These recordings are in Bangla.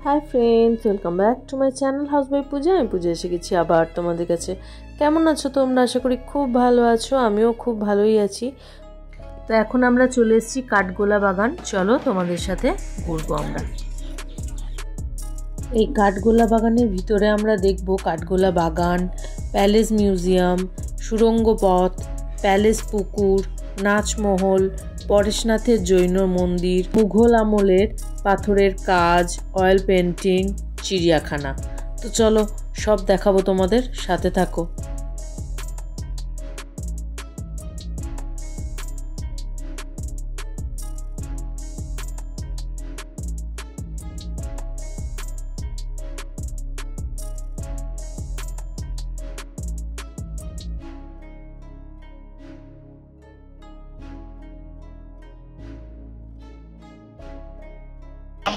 High friends, welcome back to my channel house by Puja. আমি পূজা এসে গেছি আবার তোমাদের কাছে। কেমন আছো তোমরা? আশা করি খুব ভালো আছো, আমিও খুব ভালোই আছি। তো এখন আমরা চলে এসেছি কাঠগোলা বাগান। চলো তোমাদের সাথে ঘুরবো আমরা। এই কাঠগোলা বাগানের ভিতরে আমরা দেখব কাঠগোলা বাগান, প্যালেস মিউজিয়াম, সুড়ঙ্গ পথ, প্যালেস পুকুর, নাচমহল, পরেশনাথের জৈন মন্দির, মুঘল আমলের পাথরের কাজ, অয়েল পেন্টিং, চিড়িয়াখানা। তো চলো সব দেখাবো তোমাদের, সাথে থাকো।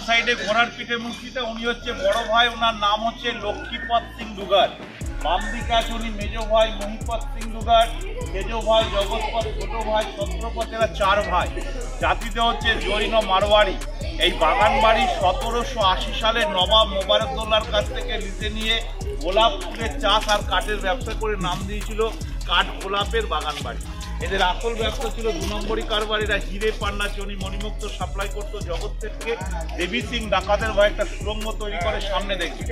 সাইডে ঘোড়ার পিঠে মূর্তিটা, উনি হচ্ছে বড় ভাই, ওনার নাম হচ্ছে লক্ষ্মীপদ সিং দুগার। বাম দিকে আছে উনি মেজ ভাই মহিপদ সিং দুগার, মেজ ভাই জগৎপদ, ছোট ভাই ছত্রপদ। এরা চার ভাই। জাতিতে হচ্ছে জৈন মারোয়ারি। এই বাগান বাড়ি 1780 সালে নবাব মোবারকদৌল্লার কাছ থেকে লিজে নিয়ে গোলাপ ফুলের চাষ আর কাঠের ব্যবসা করে নাম দিয়েছিল কাঠ গোলাপের বাগান বাড়ি। এদের আসল ব্যবসা ছিল 2 নম্বরই কারবার। এরা হিরে, পান্না, চনি, মণিমুক্ত সাপ্লাই করতো জগৎ থেকে। দেবী সিং ডাকাতের ভয় একটা সুড়ঙ্গ তৈরি করে সামনে দেখি।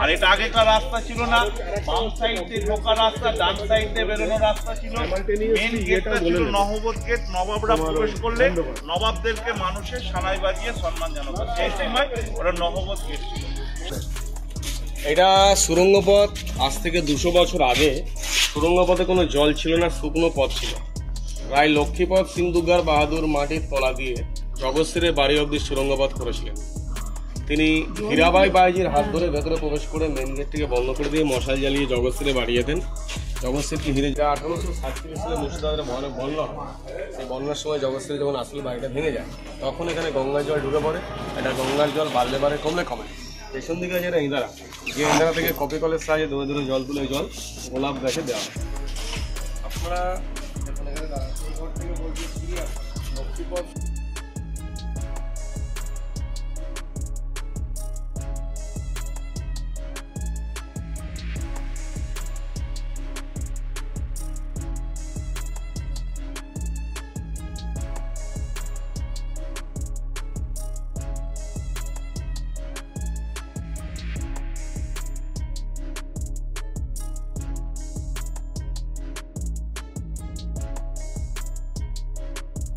আর এটা আগেকার রাস্তা ছিল না, বাম সাইডে ঢোকার রাস্তা, ডান সাইডে বেরোনোর রাস্তা ছিল। মেন গেটটা ছিল নহবত গেট। নবাবরা প্রবেশ করলে নবাবদেরকে মানুষের সানাই বাজিয়ে সম্মান জানাতো। সেই সময় ওরা নহবত গেট ছিল। এটা সুড়ঙ্গ পথ। আজ থেকে 200 বছর আগে সুড়ঙ্গ পথে কোনো জল ছিল না, শুকনো পথ ছিল। রায় লক্ষ্মীপদ সিং দুগার বাহাদুর মাটির তলা দিয়ে জগৎসিরের বাড়ি অব্দি সুড়ঙ্গ পথ করেছিলেন। তিনি হীরাবাই বাইজির হাত ধরে ভেতরে প্রবেশ করে মেন গেটটিকে বন্ধ করে দিয়ে মশাল জ্বালিয়ে জগৎসিরে বাড়ি যেতেন। জগৎসিরকে হিরে 1837 সালে মুর্শিদাবাদের ভয়ানক বন্যা হয়। সেই বন্যার সময় জগৎসিরে যখন আসলে বাড়িটা ভেঙে যায়, তখন এখানে গঙ্গার জল ঢুকে পড়ে। এটা গঙ্গার জল বাড়লে বাড়ে, কমলে কমে। পেছন দিকে আছে ইন্দারা, যে ইন্দারা থেকে কপি কলের সাহায্যে দূরে দূরে জল তুলে জল গোলাপ গাছে দেওয়া হয়। আপনারা থেকে বলছি লক্ষ্মীপদ।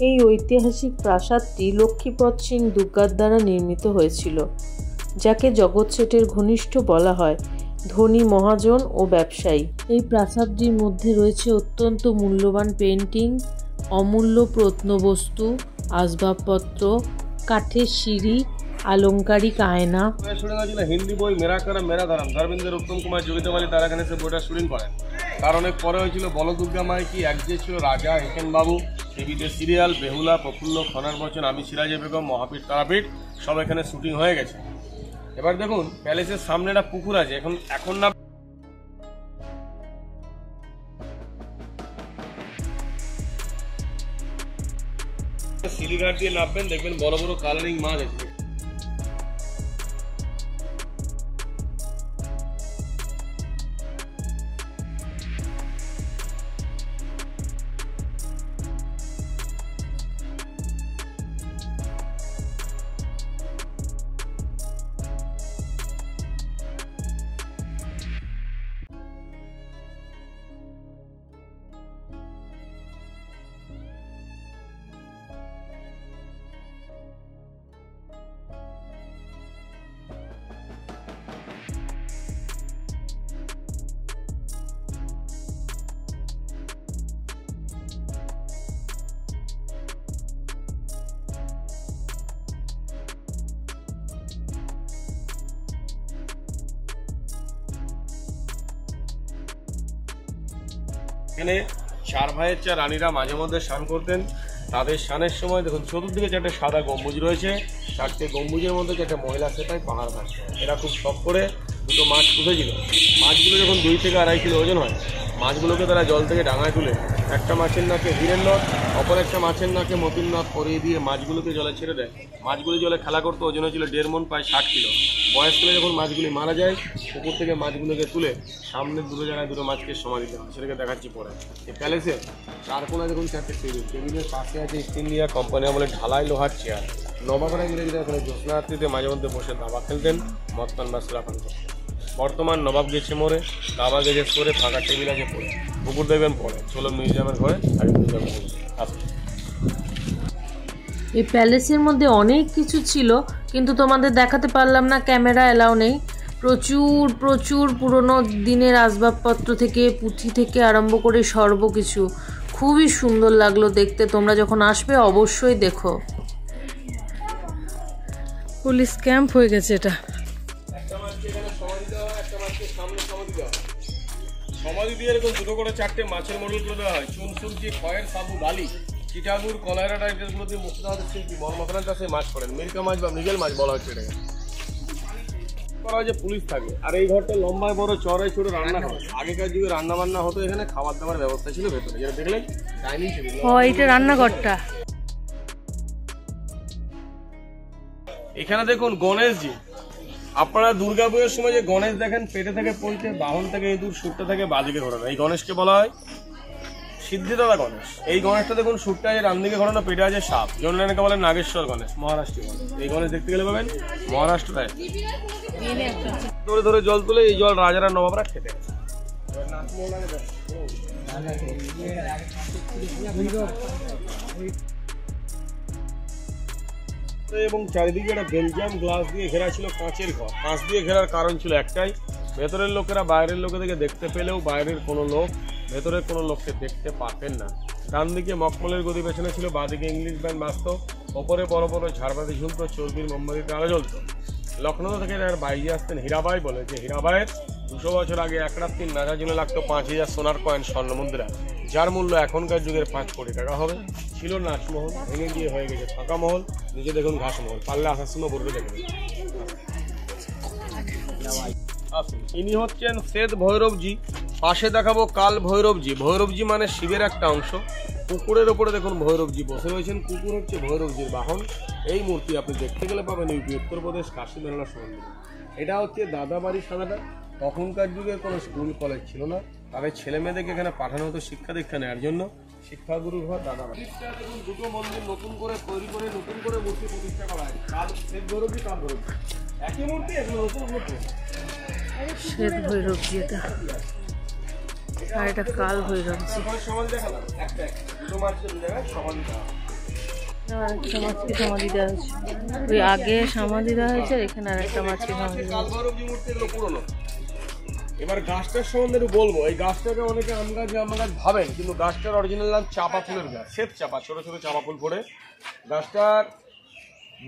এই ঐতিহাসিক প্রাসাদটি লক্ষ্মীপদ সিং দুগার দ্বারা নির্মিত হয়েছিল, যাকে জগৎ শেঠের ঘনিষ্ঠ বলা হয়, ধনী মহাজন ও ব্যবসায়ী। এই প্রাসাদটির মধ্যে রয়েছে অত্যন্ত মূল্যবান পেন্টিং, অমূল্য প্রত্নবস্তু, আসবাবপত্র, কাঠের সিঁড়ি, আলংকারিক আয়না। শুটিং হয়েছিল হিন্দি বই মেরা করা মেরা ধারাম, ধর্মেন্দ্র, উত্তম কুমার, যোগিতা মালি, তারা এখানে সে বইটা শুটিং করেন। তার অনেক পরে হয়েছিল বলদুর্গা মাইকি, এক যে ছিল রাজা, হেকেন বাবু, টিভিতে সিরিয়াল, বেহুলা, প্রফুল্ল, খনার বচন, আমি সিরাজে বেগম, মহাপীঠ, তারাপীঠ, সব এখানে শুটিং হয়ে গেছে। এবার দেখুন প্যালেসের সামনে একটা পুকুর আছে। এখন না সিলিঘাট দিয়ে নামবেন, দেখবেন বড় বড় কালারিং মাছ আছে। এখানে 4 ভাইয়ের 4 রানীরা মাঝে মধ্যে স্নান করতেন। তাদের স্নানের সময় দেখুন চতুর্দিকে 4টে সাদা গম্বুজ রয়েছে। 4টে গম্বুজের মধ্যে 4টে মহিলা সেটাই পাহাড় ভাসছে। এরা খুব শখ করে দুটো মাছ পুষেছিল। মাছগুলো যখন 2 থেকে 2.5 কিলো ওজন হয়, মাছগুলোকে তারা জল থেকে ডাঙায় তুলে একটা মাছের নাকে হীরের নথ, অপর একটা মাছের নাকে মতির নথ পরিয়ে দিয়ে মাছগুলোকে জলে ছেড়ে দেয়। মাছগুলি জলে খেলা করতো, ওজন হয়েছিল 1.5 মণ, প্রায় 60 কিলো। বয়সকালে যখন মাছগুলি মারা যায়, পুকুর থেকে মাছগুলোকে তুলে সামনের দুটো জায়গায় দুটো মাছকে সমাধি দেওয়া, সেটাকে দেখাচ্ছি পরে। এই প্যালেসে 4 কোণায় দেখুন 4টে টেবিল, টেবিলের পাশে আছে ইস্ট ইন্ডিয়া কোম্পানি আমলে ঢালাই লোহার চেয়ার। নবাগড়া ইংরেজরা এখানে জ্যোৎস্নারাত্রিতে মাঝে মধ্যে বসে দাবা খেলতেন, মদ পান বা সুরাপান করতেন। বর্তমান নবাব গেছে মোড়ে, দাবা গেছে সরে, ফাঁকা টেবিল আছে পড়ে, পুকুর দেখবেন পরে। চলো মিউজিয়ামের ঘরে আর মিউজিয়ামে আসুন। এই প্যালেসের মধ্যে অনেক কিছু ছিল, কিন্তু তোমাদের দেখাতে পারলাম না, ক্যামেরা এলাও নেই। প্রচুর প্রচুর পুরনো দিনের আসবাবপত্র থেকে, পুঁথি থেকে আরম্ভ করে সর্বকিছু খুবই সুন্দর লাগলো দেখতে। তোমরা যখন আসবে অবশ্যই দেখো। পুলিশ ক্যাম্প হয়ে গেছে এটা। সমাধি দিয়ে এরকম দুটো করে 4টে মাছের মডেল করে দেওয়া হয়। চুনসুনকি, খয়ের সাবু, বালি, চিটাগুড়, কলাইরা টাইপের দিয়ে মুর্শিদাবাদের শিল্পী মরমাখানার কাছে মাছ করেন। মিরকা মাছ বা মৃগেল মাছ বলা হচ্ছে এটাকে। করা হয় যে পুলিশ থাকে। আর এই ঘরটা লম্বায় বড়, চড়াই ছোট রান্নাঘর। আগেকার যুগে রান্না বান্না হতো এখানে, খাবার দাবার ব্যবস্থা ছিল ভেতরে, যেটা দেখলেন ডাইনিং টেবিল। এটা রান্নাঘরটা। এখানে দেখুন গণেশজি। আপনারা দুর্গা পুজোর সময় যে গণেশ দেখেন, পেটে থেকে পড়তে, বাহন থেকে ইঁদুর, সুরটা থেকে বাদিকে ঘোরানো, এই গণেশকে বলা হয় সিদ্ধিদাতা গণেশ। এই গণেশটা দেখুন, সুরটা আছে ডান দিকে ঘোরানো, পেটে আছে সাপ, জন্য এনাকে বলেন নাগেশ্বর গণেশ, মহারাষ্ট্রীয় গণেশ। এই গণেশ দেখতে গেলে পাবেন মহারাষ্ট্রে। ধরে ধরে জল তুলে, এই জল রাজারা নবাবরা খেতে। এবং চারিদিকে একটা বেলজিয়াম গ্লাস দিয়ে ঘেরা ছিল, কাঁচের ঘর। কাঁচ দিয়ে ঘেরার কারণ ছিল একটাই, ভেতরের লোকেরা বাইরের লোকেদেরকে দেখতে পেলেও বাইরের কোনো লোক ভেতরের কোনো লোককে দেখতে পাতেন না। ডান দিকে মখমলের গদি পেছনে ছিল, বাঁদিকে ইংলিশ ব্যান্ড বাজত, ওপরে বড় বড় ঝাড়বাতি ঝুলত, চর্বির মোমবাতিতে আলো জ্বলত। লখনৌ থেকে বাইরে আসতেন হীরাবাই বলে, যে হীরাবাইয়ের 200 বছর আগে এক রাত্রির মেজার জন্য লাগতো 5000 সোনার কয়েন, স্বর্ণ মুদ্রা, যার মূল্য এখনকার যুগের 5 কোটি টাকা হবে। ছিল নাচমহল, ভেঙে গিয়ে হয়ে গেছে ফাঁকা মহল। নিজে দেখুন ঘাসমহল, পারলে আসার সময় বলবে দেখবেন। ইনি হচ্ছেন শ্বেত ভৈরবজি। পাশে দেখাবো কাল ভৈরবজি। ভৈরবজি মানে শিবের একটা অংশ। কুকুরের ওপরে দেখুন ভৈরবজি বসে রয়েছেন। কুকুর হচ্ছে ভৈরবজির বাহন। এই মূর্তি আপনি দেখতে গেলে পাবেন ইউপি, উত্তরপ্রদেশ, কাশী মেলার সঙ্গে। এটা হচ্ছে দাদাবাড়ি সাদাটা। তখনকার যুগে কোনো স্কুল কলেজ ছিল না, তাদের ছেলে মেয়েদেরকে এখানে পাঠানো হতো শিক্ষা দীক্ষা নেওয়ার জন্য। শিক্ষাগুরু ঘর দাদাবাড়ি। দুটো মন্দির নতুন করে তৈরি করে নতুন করে মূর্তি প্রতিষ্ঠা করা হয়। কাল শ্বেত ভৈরবজি, কাল ভৈরবজি একই মূর্তি, এখন নতুন মূর্তি। শ্বেত ভৈরবজি এটা, আর এটা কাল ভৈরবজি। সমাধি দেখালাম একটা, দুটো মাছের জায়গায় সমাধি দেওয়া। আরেকটা মাছকে সমাধি দেওয়া হয়েছে, ওই আগে সমাধি দেওয়া হয়েছে, আর এখানে আরেকটা মাছকে সমাধি দেওয়া হয়েছে। কালভৈরবজি মূর্তি এগুলো পুরনো। এবার গাছটার সম্বন্ধে একটু বলবো। এই গাছটাকে অনেকে আম গাছ ভাবেন, কিন্তু গাছটার অরিজিনাল নাম চাপা ফুলের গাছ, শ্বেত চাপা, ছোট ছোট চাপা ফুল পড়ে। গাছটার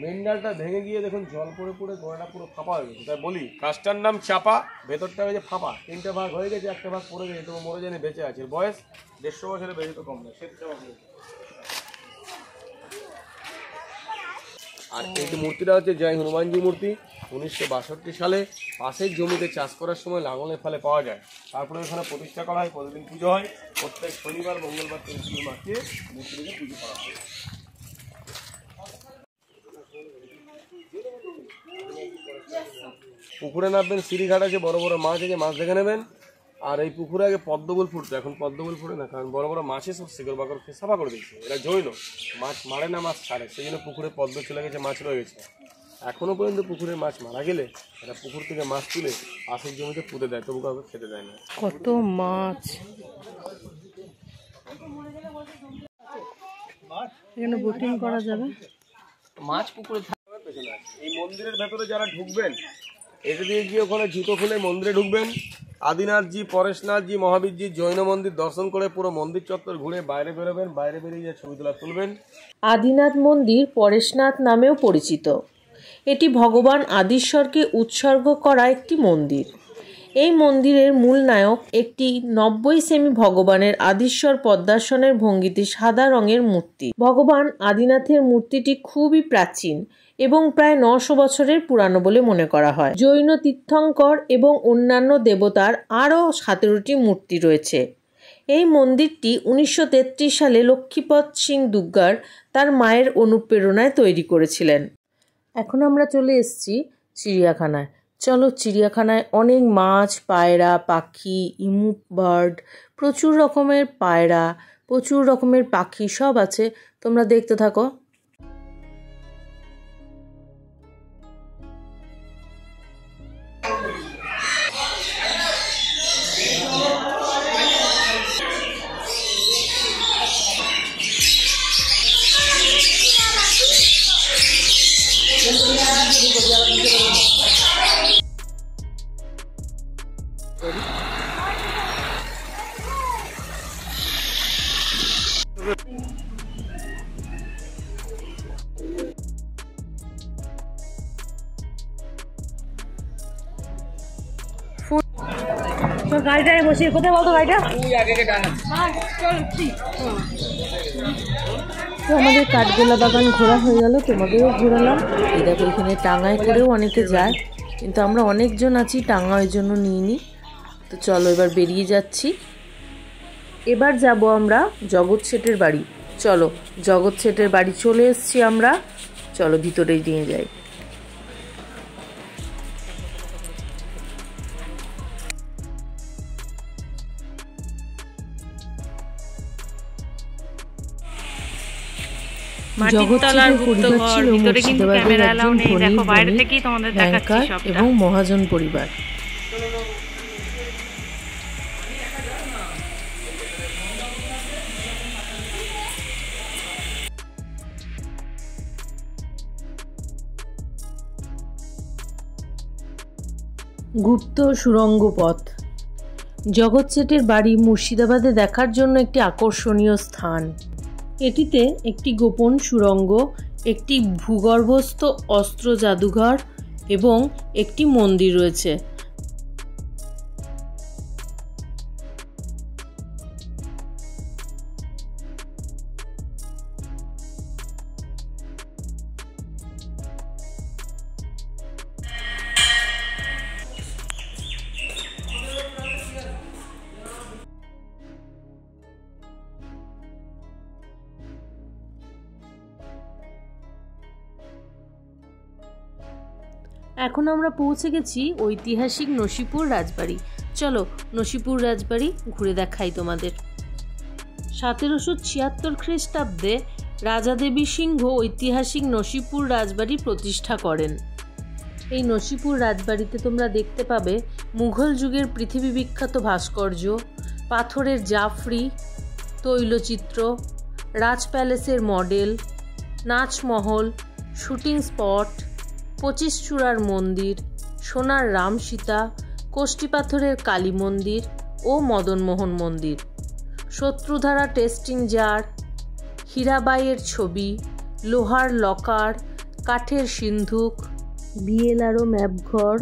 মেন ডালটা ভেঙে গিয়ে দেখুন জল পড়ে পড়ে গোড়াটা পুরো ফাঁপা হয়ে গেছে। তাই বলি গাছটার নাম চাপা, ভেতরটা হয়েছে ফাঁপা। 3টে ভাগ হয়ে গেছে, একটা ভাগ পড়ে গেছে, তবু মরে জানি বেঁচে আছে। বয়স 150 বছরের বেশি তো কম না, শ্বেত চাপা ফুল। আর এই যে মূর্তিটা হচ্ছে জয় হনুমানজি মূর্তি। 1962 সালে পাশের জমিতে চাষ করার সময় লাঙলের ফলে পাওয়া যায়। তারপরে এখানে প্রতিষ্ঠা করা হয়, প্রতিদিন পুজো হয়। প্রত্যেক শনিবার, মঙ্গলবার, তুলসী মাকে মূর্তিটিকে পুজো করা হয়। পুকুরে নামবেন, সিঁড়িঘাট আছে, বড় বড় মাছ আছে, মাছ দেখে নেবেন। আর এই পুকুরে আগে পদ্মফুল ফুটতো, এখন পদ্মফুল ফুটে না, কারণ বড় বড় মাছে সব শিকড় বাকড় সাফা করে দিচ্ছে। এরা জৈন, মাছ মারে না, মাছ ছাড়ে, সেই জন্য পুকুরে পদ্ম চলে গেছে, মাছ রয়ে গেছে। এখনো পর্যন্ত পুকুরে মাছ মারা গেলে এরা পুকুর থেকে মাছ তুলে পাশের জমিতে পুঁতে দেয়, তবু কাউকে খেতে দেয় না। কত মাছ এখানে বোটিং করা যাবে। মাছ পুকুরে থাকবে পেছনে আছে। এই মন্দিরের ভেতরে যারা ঢুকবেন, এটা দিয়ে গিয়ে ওখানে জুতো খুলে মন্দিরে ঢুকবেন। আদিনাথজি, পরেশনাথজি, মহাবীরজি জৈন মন্দির দর্শন করে পুরো মন্দির চত্বর ঘুরে বাইরে বেরোবেন। বাইরে বেরিয়ে ছবি তোলা তুলবেন। আদিনাথ মন্দির পরেশনাথ নামেও পরিচিত। এটি ভগবান আদিশ্বরকে উৎসর্গ করা একটি মন্দির। এই মন্দিরের মূল নায়ক একটি 90 সেমি ভগবানের আদিশ্বর পদ্মাসনের ভঙ্গিতে সাদা রঙের মূর্তি। ভগবান আদিনাথের মূর্তিটি খুবই প্রাচীন এবং প্রায় 900 বছরের পুরানো বলে মনে করা হয়। জৈন তীর্থঙ্কর এবং অন্যান্য দেবতার আরও 17টি মূর্তি রয়েছে। এই মন্দিরটি 1933 সালে লক্ষ্মীপদ সিং দুগ্গার তার মায়ের অনুপ্রেরণায় তৈরি করেছিলেন। এখন আমরা চলে এসেছি চিড়িয়াখানায়। চলো, চিড়িয়াখানায় অনেক মাছ, পায়রা, পাখি, ইমু বার্ড, প্রচুর রকমের পায়রা, প্রচুর রকমের পাখি সব আছে। তোমরা দেখতে থাকো। গাড়িটায় বসে কোথায় বলতো গাড়িটা? তো আমাদের কাঠগোলা বাগান ঘোরা হয়ে গেল, তোমাদেরও ঘোরালাম। এই দেখো, এখানে টাঙায় করেও অনেকে যায়, কিন্তু আমরা অনেকজন আছি, টাঙা ওই জন্য নিইনি। তো চলো এবার বেরিয়ে যাচ্ছি। এবার যাব আমরা জগৎ শেঠের বাড়ি। চলো, জগৎ শেঠের বাড়ি চলে এসেছি আমরা। চলো ভিতরেই নিয়ে যাই। এবং মহাজন পরিবার। গুপ্ত সুড়ঙ্গ পথ। জগৎ শেঠের বাড়ি মুর্শিদাবাদে দেখার জন্য একটি আকর্ষণীয় স্থান। এটিতে একটি গোপন সুড়ঙ্গ, একটি ভূগর্ভস্থ অস্ত্র জাদুঘর এবং একটি মন্দির রয়েছে। এখন আমরা পৌঁছে গেছি ঐতিহাসিক নসিপুর রাজবাড়ি। চলো নসিপুর রাজবাড়ি ঘুরে দেখাই তোমাদের। 1776 খ্রিস্টাব্দে রাজা দেবী সিংহ ঐতিহাসিক নসিপুর রাজবাড়ি প্রতিষ্ঠা করেন। এই নসিপুর রাজবাড়িতে তোমরা দেখতে পাবে মুঘল যুগের পৃথিবী বিখ্যাত ভাস্কর্য, পাথরের জাফরি, তৈলচিত্র, রাজ প্যালেসের মডেল, নাচমহল, শুটিং স্পট, 25 চূড়ার মন্দির, সোনার রাম সীতা, কোষ্ঠী পাথরের কালী মন্দির ও মদনমোহন মন্দির, শত্রুধারা টেস্টিং জার, হীরাবাইয়ের ছবি, লোহার লকার, কাঠের সিন্ধুক, বিএলআরও ম্যাপঘর,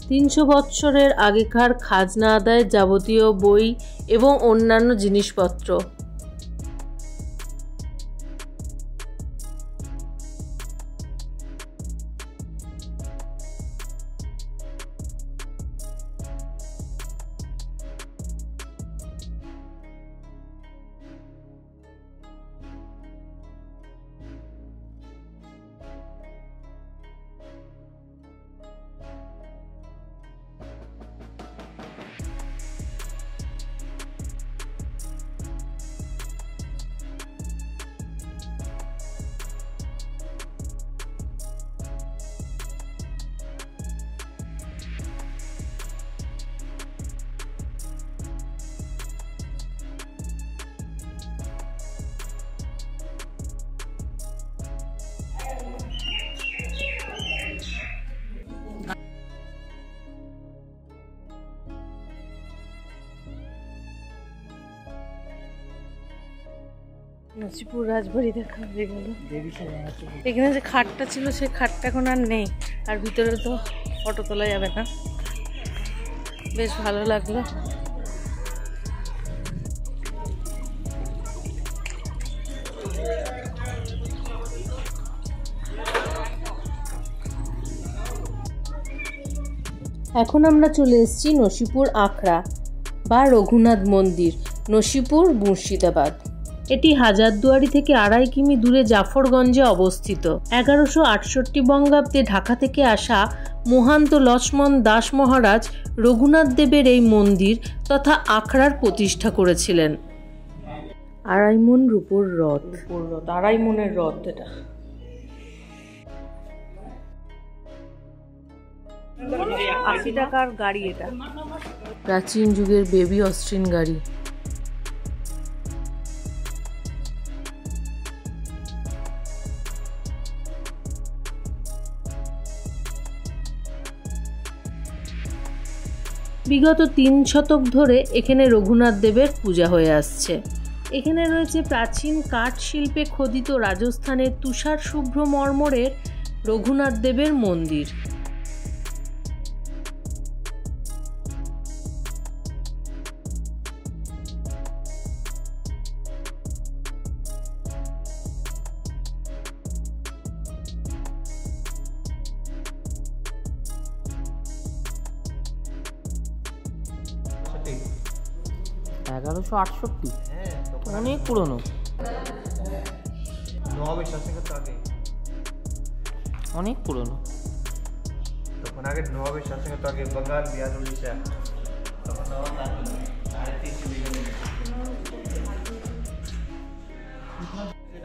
300 বৎসরের আগেকার খাজনা আদায়ের যাবতীয় বই এবং অন্যান্য জিনিসপত্র। নসিপুর রাজবাড়ি দেখা হয়ে গেল। এখানে যে খাটটা ছিল সেই খাটটা এখন আর নেই, আর ভিতরে তো ফটো তোলা যাবে না। বেশ ভালো লাগলো। এখন আমরা চলে এসেছি নসিপুর আখড়া বা রঘুনাথ মন্দির, নসিপুর, মুর্শিদাবাদ। এটি হাজারদুয়ারি থেকে 2.5 কিমি দূরে জাফরগঞ্জে অবস্থিত। 1168 বঙ্গাব্দে ঢাকা থেকে আসা মহান্ত লক্ষ্মণ দাস মহারাজ রঘুনাথ দেবের এই মন্দির তথা আখড়ার প্রতিষ্ঠা করেছিলেন। 2.5 মণ রূপোর রথ, 2.5 মণের রথ এটা। টাকার গাড়ি এটা, প্রাচীন যুগের বেবি অস্ট্রিন গাড়ি। বিগত 3 শতক ধরে এখানে রঘুনাথ দেবের পূজা হয়ে আসছে। এখানে রয়েছে প্রাচীন কাঠ শিল্পে খোদিত রাজস্থানের তুষার শুভ্র মর্মরের রঘুনাথ দেবের মন্দির। অনেক পুরনো, অনেক পুরনো। তখন আগে নবাবের শাসনের তো আগে বঙ্গাল, বিহার, উড়িষ্যা, তখন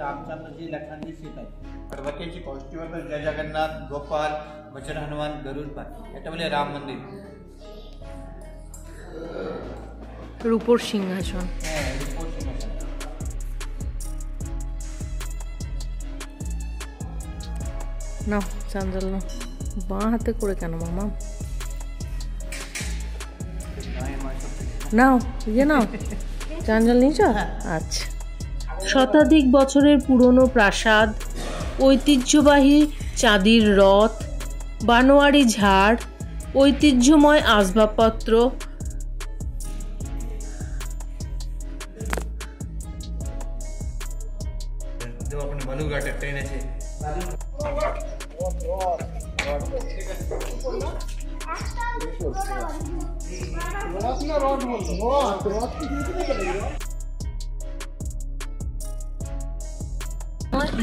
रामचंद्र जी, लखन जी, सीता पार्वती जी कौष्टिवर पर जय जगन्नाथ, गोपाल, वचन हनुमान, गरुड़ पर এটা বলে রাম মন্দির। রূপোর সিংহাসন। নাও চাঞ্জল নাও, বাঁ হাতে করে কেন মামা? নাও ইয়ে নাও, চাঞ্জল নিয়েছ? আচ্ছা। শতাধিক বছরের পুরনো প্রাসাদ, ঐতিহ্যবাহী চাঁদির রথ, বানোয়ারি ঝাড়, ঐতিহ্যময় আসবাবপত্র, বালুরঘাটের ট্রেন আছে।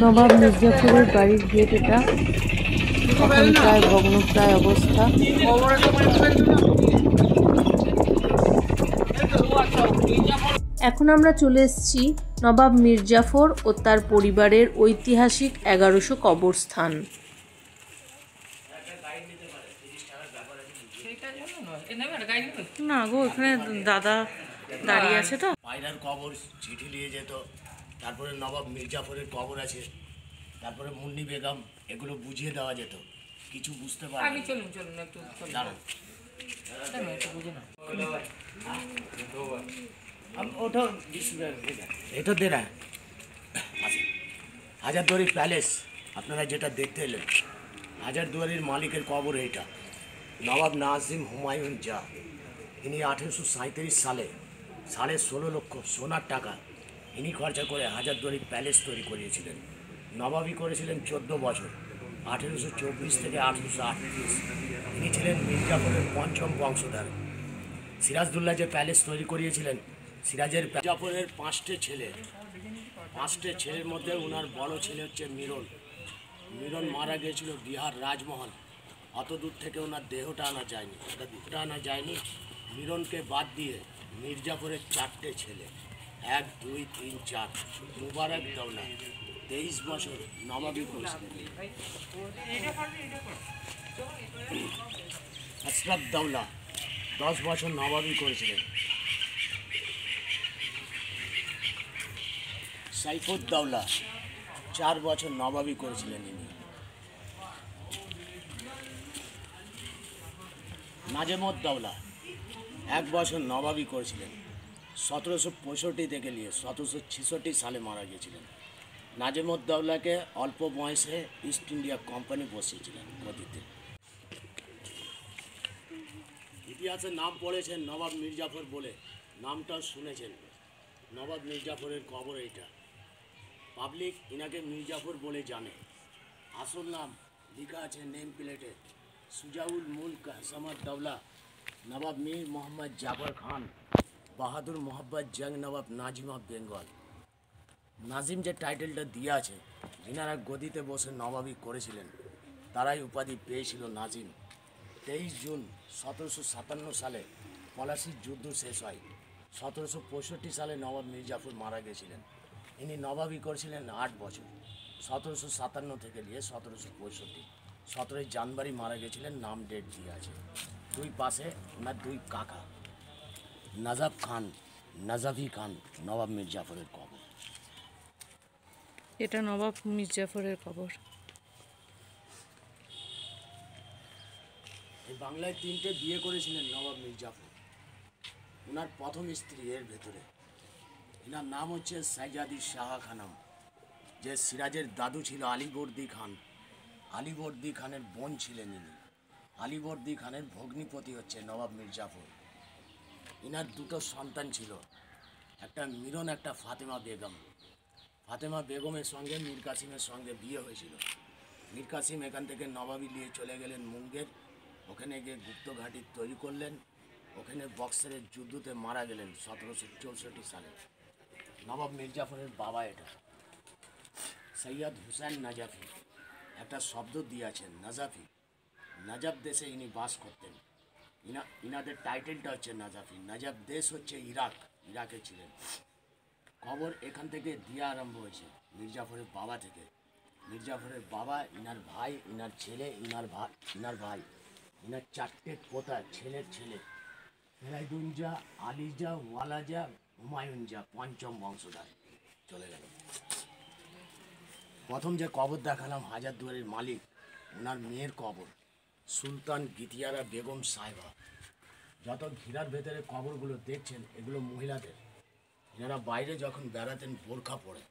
নবাব মির্জাফরের বাড়ির গেট এটা, এখন প্রায় ভগ্নপ্রায় অবস্থা। এখন আমরা চলে এসেছি নবাব মির্জাফর ও তার পরিবারের ঐতিহাসিক 1100 কবরস্থান। না গো, এখানে দাদা দাঁড়িয়ে আছে তো। পায়রার কবর চিঠি নিয়ে যেত, তারপরে নবাব মির্জাফরের কবর আছে, তারপরে মুন্নি বেগম, এগুলো বুঝিয়ে দেওয়া যেত। কিছু বুঝতে পারি আমি। চলুন একটু দাঁড়ান, এটা দে না। হাজারদুয়ারি প্যালেস আপনারা যেটা দেখতে এলেন, হাজারদুয়ারির মালিকের কবর এইটা। নবাব নাজিম হুমায়ুন জাহ, ইনি 1837 সালে 16.5 লক্ষ সোনার টাকা ইনি খরচা করে হাজারদুয়ারি প্যালেস তৈরি করিয়েছিলেন। নবাবী করেছিলেন 14 বছর, 1824 থেকে 1838। ইনি ছিলেন মির্জাফরের 5ম বংশধর। সিরাজদৌল্লা যে প্যালেস তৈরি করিয়েছিলেন, সিরাজের মির্জাফরের 5টে ছেলে, 5টে ছেলের মধ্যে ওনার বড় ছেলে হচ্ছে মিরন। মিরন মারা গিয়েছিল বিহার রাজমহল, অত দূর থেকে ওনার দেহটা আনা যায়নি। মিরনকে বাদ দিয়ে মির্জাফরের 4টে ছেলে, 1, 2, 3, 4। মুবারক দৌলা 23 বছর নবাবী করেছিলেন। আশরাফ দৌলা 10 বছর নবাবী করেছিলেন। সাইফুদ্দৌলা 4 বছর নবাবী করেছিলেন ইনি। নাজেমউদ্দৌলা 1 বছর নবাবী করেছিলেন। 1765 থেকে নিয়ে 1766 সালে মারা গিয়েছিলেন। নাজেমউদ্দৌলাকে অল্প বয়সে ইস্ট ইন্ডিয়া কোম্পানি বসিয়েছিলেন গদিতে। ইতিহাসে নাম পড়েছেন নবাব মির্জাফর বলে, নামটাও শুনেছেন। নবাব মির্জাফরের কবর এইটা। পাবলিক ইনাকে মির্জাফর বলে জানে। আসল নাম লেখা আছে নেম প্লেটে, সুজাউল মুল্ক সামাদ দৌলা নবাব মীর মোহাম্মদ জাফর খান বাহাদুর মোহাম্মদ জং নবাব নাজিম অফ বেঙ্গল। নাজিম যে টাইটেলটা দিয়ে আছে, যিনারা গদিতে বসে নবাবি করেছিলেন তারাই উপাধি পেয়েছিল নাজিম। 23 জুন 1757 সালে পলাশির যুদ্ধ শেষ হয়। 1765 সালে নবাব মির্জাফর মারা গেছিলেন। ইনি নবাবি করেছিলেন 8 বছর, 1757 থেকে নিয়ে 1765। 17 জানুয়ারি মারা গেছিলেন, নাম ডেট দিয়ে আছে। দুই পাশে ওনার দুই কাকা, নাজাফ খান, নাজাফি খান, নবাব মির্জাফরের কবর। এটা নবাব মির্জাফরের কবর। এই বাংলায় 3টে বিয়ে করেছিলেন নবাব মির্জাফর। ওনার প্রথম স্ত্রী এর ভেতরে, এনার নাম হচ্ছে সাইজাদি শাহ খানম, যে সিরাজের দাদু ছিল আলীবর্দী খান। আলীবর্দী খানের বোন ছিলেন ইনি। আলীবর্দী খানের ভগ্নিপতি হচ্ছে নবাব মির্জাফর। ইনার 2টো সন্তান ছিল, একটা মিরন, একটা ফাতেমা বেগম। ফাতেমা বেগমের সঙ্গে মীর কাসিমের সঙ্গে বিয়ে হয়েছিল। মীর কাসিম এখান থেকে নবাবি নিয়ে চলে গেলেন মুঙ্গের, ওখানে গিয়ে গুপ্ত ঘাঁটি তৈরি করলেন। ওখানে বক্সারের যুদ্ধতে মারা গেলেন 1764 সালে। নবাব মির্জাফরের বাবা এটা সৈয়দ হুসেন নাজাফি। একটা শব্দ দিয়েছেন নাজাফি। নাজাব দেশে ইনি বাস করতেন। ইনাদের টাইটেলটা হচ্ছে নাজাফি। নাজাব দেশ হচ্ছে ইরাক, ইরাকে ছিলেন। খবর এখান থেকে দিয়া আরম্ভ হয়েছে, মির্জাফরের বাবা থেকে। মির্জাফরের বাবা, ইনার ভাই, ইনার ছেলে, ইনার ভাই, ইনার 4টে পোতা, ছেলের ছেলে, ফেরাইদুনজা, আলিজা, ওয়ালাজা, হুমায়ুনজা, 5ম বংশধর চলে গেল। প্রথম যে কবর দেখালাম হাজারদুয়ারির মালিক, ওনার মেয়ের কবর, সুলতান গিতিয়ারা বেগম সাহেবা। যত ঘিরার ভেতরে কবরগুলো দেখছেন এগুলো মহিলাদের। এনারা বাইরে যখন বেড়াতেন বোরখা পরে,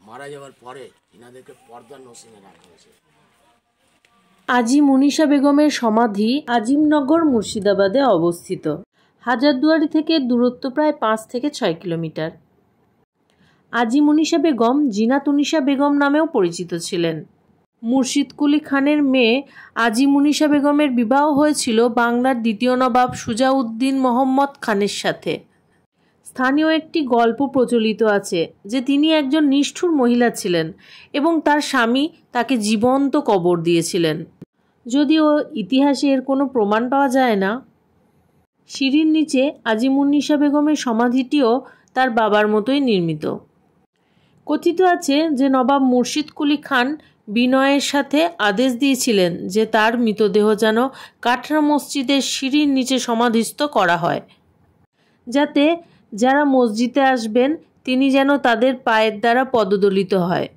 মারা যাওয়ার পরে এনাদেরকে পর্দা নসিমে রাখা হয়েছে। আজি মুনিশা বেগমের সমাধি আজিমনগর মুর্শিদাবাদে অবস্থিত। হাজারদুয়ারি থেকে দূরত্ব প্রায় 5 থেকে 6 কিলোমিটার। আজি মুনিশা বেগম জিনাতুনিশা বেগম নামেও পরিচিত ছিলেন। মুর্শিদ কুলি খানের মেয়ে আজি মুনিশা বেগমের বিবাহ হয়েছিল বাংলার 2য় নবাব সুজাউদ্দিন মোহাম্মদ খানের সাথে। স্থানীয় একটি গল্প প্রচলিত আছে যে তিনি একজন নিষ্ঠুর মহিলা ছিলেন এবং তার স্বামী তাকে জীবন্ত কবর দিয়েছিলেন। যদিও ইতিহাসে এর কোনো প্রমাণ পাওয়া যায় না। সিঁড়ির নিচে আজিমুন্নিসা বেগমের সমাধিটিও তার বাবার মতোই নির্মিত। কথিত আছে যে নবাব মুর্শিদ কুলি খান বিনয়ের সাথে আদেশ দিয়েছিলেন যে তার মৃতদেহ যেন কাটরা মসজিদের সিঁড়ির নিচে সমাধিস্থ করা হয়, যাতে যারা মসজিদে আসবেন তিনি যেন তাদের পায়ের দ্বারা পদদলিত হয়।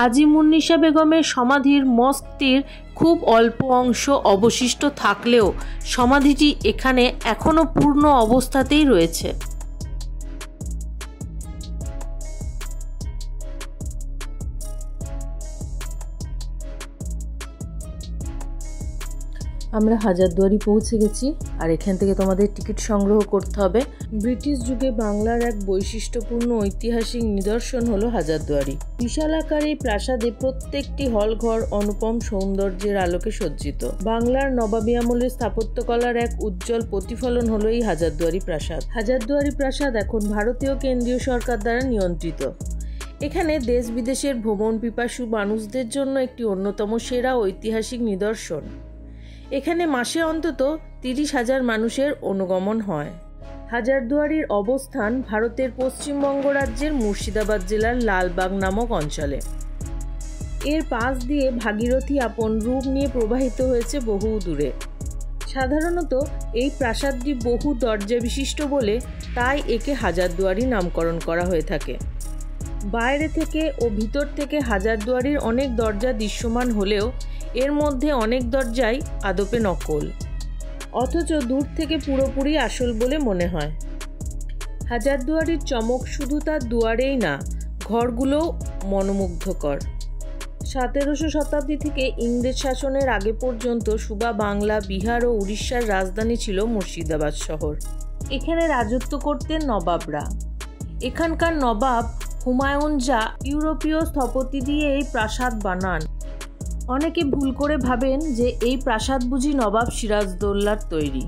আজিমুন্নিসা বেগমের সমাধির মস্কটির খুব অল্প অংশ অবশিষ্ট থাকলেও সমাধিটি এখানে এখনও পূর্ণ অবস্থাতেই রয়েছে। আমরা হাজারদুয়ারি পৌঁছে গেছি, আর এখান থেকে তোমাদের টিকিট সংগ্রহ করতে হবে। ব্রিটিশ যুগে বাংলার এক বৈশিষ্ট্যপূর্ণ ঐতিহাসিক নিদর্শন হলো হাজারদুয়ারি। বিশাল আকার এই প্রাসাদে প্রত্যেকটি হলঘর অনুপম সৌন্দর্যের আলোকে সজ্জিত। বাংলার নবাবী আমলের স্থাপত্যকলার এক উজ্জ্বল প্রতিফলন হলো এই হাজারদুয়ারি প্রাসাদ। হাজারদুয়ারি প্রাসাদ এখন ভারতীয় কেন্দ্রীয় সরকার দ্বারা নিয়ন্ত্রিত। এখানে দেশ বিদেশের ভ্রমণ পিপাসু মানুষদের জন্য একটি অন্যতম সেরা ঐতিহাসিক নিদর্শন। এখানে মাসে অন্তত 30,000 মানুষের অনুগমন হয়। হাজারদুয়ারির অবস্থান ভারতের পশ্চিমবঙ্গ রাজ্যের মুর্শিদাবাদ জেলার লালবাগ নামক অঞ্চলে। এর পাশ দিয়ে ভাগীরথী আপন রূপ নিয়ে প্রবাহিত হয়েছে বহু দূরে। সাধারণত এই প্রাসাদটি বহু দরজা বিশিষ্ট বলে তাই একে হাজারদুয়ারি নামকরণ করা হয়ে থাকে। বাইরে থেকে ও ভিতর থেকে হাজারদুয়ারির অনেক দরজা দৃশ্যমান হলেও এর মধ্যে অনেক দরজাই আদপে নকল, অথচ দূর থেকে পুরোপুরি আসল বলে মনে হয়। হাজারদুয়ারির চমক শুধু তার দুয়ারেই না, ঘরগুলোও মনোমুগ্ধকর। 17শো শতাব্দী থেকে ইংরেজ শাসনের আগে পর্যন্ত সুবা বাংলা, বিহার ও উড়িষ্যার রাজধানী ছিল মুর্শিদাবাদ শহর। এখানে রাজত্ব করতেন নবাবরা। এখানকার নবাব হুমায়ুন জাহ ইউরোপীয় স্থপতি দিয়ে এই প্রাসাদ বানান। অনেকে ভুল করে ভাবেন যে এই প্রাসাদ বুঝি নবাব সিরাজদৌল্লার তৈরি।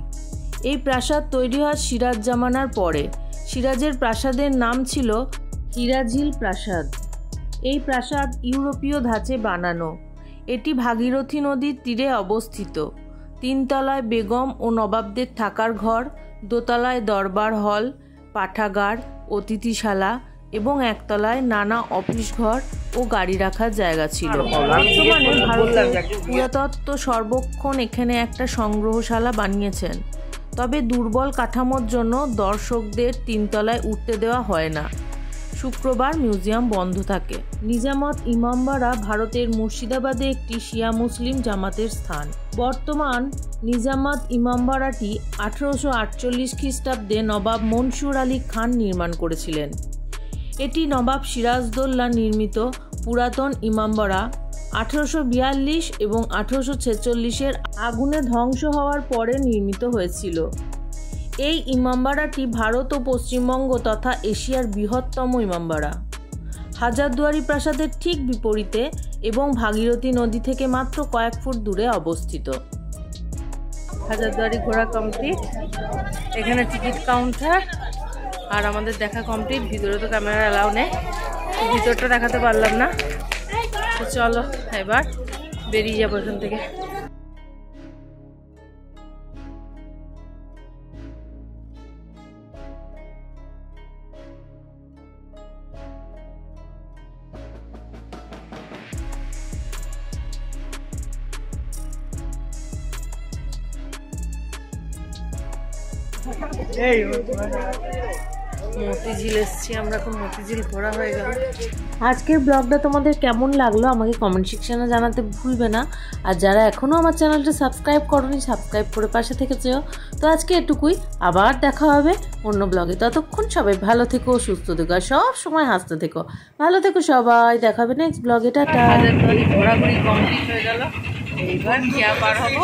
এই প্রাসাদ তৈরি হয় সিরাজ জামানার পরে। সিরাজের প্রাসাদের নাম ছিল হিরাজিল প্রাসাদ। এই প্রাসাদ ইউরোপীয় ধাঁচে বানানো। এটি ভাগীরথী নদীর তীরে অবস্থিত। 3 তলায় বেগম ও নবাবদের থাকার ঘর, দোতলায় দরবার হল, পাঠাগার, অতিথিশালা এবং 1 তলায় নানা অফিস ঘর ও গাড়ি রাখার জায়গা ছিল। বর্তমানে ভারতের পুরাতত্ত্ব সর্বেক্ষণ এখানে একটা সংগ্রহশালা বানিয়েছেন। তবে দুর্বল কাঠামোর জন্য দর্শকদের 3 তলায় উঠতে দেওয়া হয় না। শুক্রবার মিউজিয়াম বন্ধ থাকে। নিজামত ইমামবাড়া ভারতের মুর্শিদাবাদে একটি শিয়া মুসলিম জামাতের স্থান। বর্তমান নিজামত ইমামবাড়াটি 1848 খ্রিস্টাব্দে নবাব মনসুর আলী খান নির্মাণ করেছিলেন। এটি নবাব সিরাজদৌল্লা নির্মিত পুরাতন ইমামবাড়া। 1842 এবং 1846-এর আগুনে ধ্বংস হওয়ার পরে নির্মিত হয়েছিল। এই ইমামবাড়াটি ভারত ও পশ্চিমবঙ্গ তথা এশিয়ার বৃহত্তম ইমামবাড়া। হাজারদুয়ারি প্রাসাদের ঠিক বিপরীতে এবং ভাগীরথী নদী থেকে মাত্র কয়েক ফুট দূরে অবস্থিত। হাজারদুয়ারি ঘোরা কমপ্লিট। এখানে টিকিট কাউন্টার আর আমাদের দেখা কমপ্লিট। ভিতরে তো ক্যামেরা অ্যালাউ নেই, ভিতরটা দেখাতে পারলাম না। তো চলো এবার বেরিয়ে যাবো এখান থেকে। মতিঝিল এসছি আমরা, এখন মতিঝিল ঘোরা হয়ে গেল। আজকের ব্লগটা তোমাদের কেমন লাগলো আমাকে কমেন্ট সেকশনে জানাতে ভুলবে না। আর যারা এখনও আমার চ্যানেলটা সাবস্ক্রাইব করোনি, সাবস্ক্রাইব করে পাশে থেকে যেও। তো আজকে এটুকুই, আবার দেখা হবে অন্য ব্লগে। ততক্ষণ সবাই ভালো থেকো, সুস্থ থেকো, আর সব সময় হাসতে থেকো। ভালো থেকো সবাই, দেখা হবে নেক্সট ব্লগে। টাটা। ঘোরাঘুরি কমপ্লিট হয়ে গেল, এইবার খেয়া পার হবো।